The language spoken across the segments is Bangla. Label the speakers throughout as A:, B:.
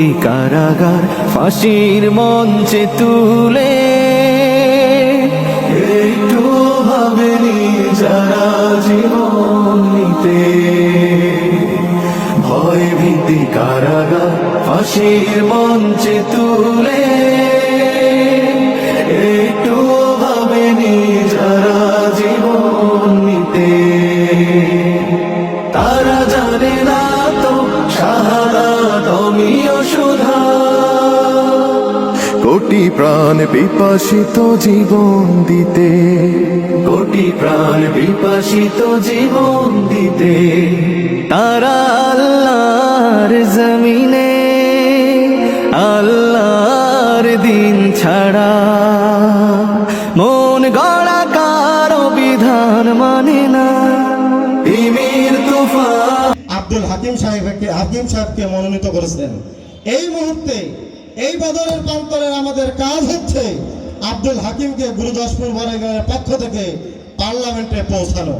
A: ভীতি কারাগার ফাঁসির মঞ্চে তুলে একটু ভাবেনি যারা জীবন নিতে। ভয় ভীতি কারাগার ফাঁসির মঞ্চে তুলে একটু ভাবেনি যারা জীবন নিতে। তারা জানে না তো শাহাদাত অমীয় সুধা, কোটি প্রাণ বিপাসিত জীবন দিতে, কোটি প্রাণ বিপাসিত জীবন দিতে। তারা আল্লাহর জমিনে আল্লাহর দিন ছাড়া মন গড়া কারো বিধান মানে না। তিমির তুফান
B: আব্দুল হাকিম সাহেবকে মনোনীত করেছেন। এই মুহূর্তে এই বদরের প্রান্তরে আমাদের কাজ হচ্ছে আব্দুল হাকিমকে গুরুদাসপুর বড়াইগ্রামের পক্ষ থেকে পার্লামেন্টে পৌঁছানো।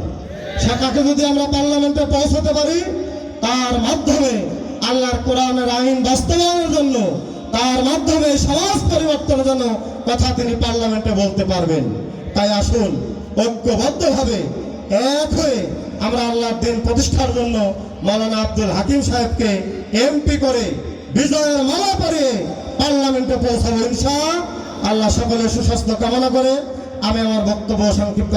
B: সেটাকে যদি আমরা পার্লামেন্টে পৌঁছাতে পারি, তার মাধ্যমে আল্লাহর কোরআনের আইন বাস্তবায়নের জন্য, তার মাধ্যমে সমাজ পরিবর্তনের জন্য কথা তিনি পার্লামেন্টে বলতে পারবেন। তাই আসুন ঐক্যবদ্ধভাবে এক হয়ে আমরা আল্লাহর দিন প্রতিষ্ঠার জন্য মাওলানা আব্দুল হাকিম সাহেবকে এমপি করে বিজয়ের মালা পরিয়ে পার্লামেন্টে পৌঁছাবো ইনশাআল্লাহ। সকলের সুস্বাস্থ্য কামনা করে আমি আমার বক্তব্য সংক্ষিপ্ত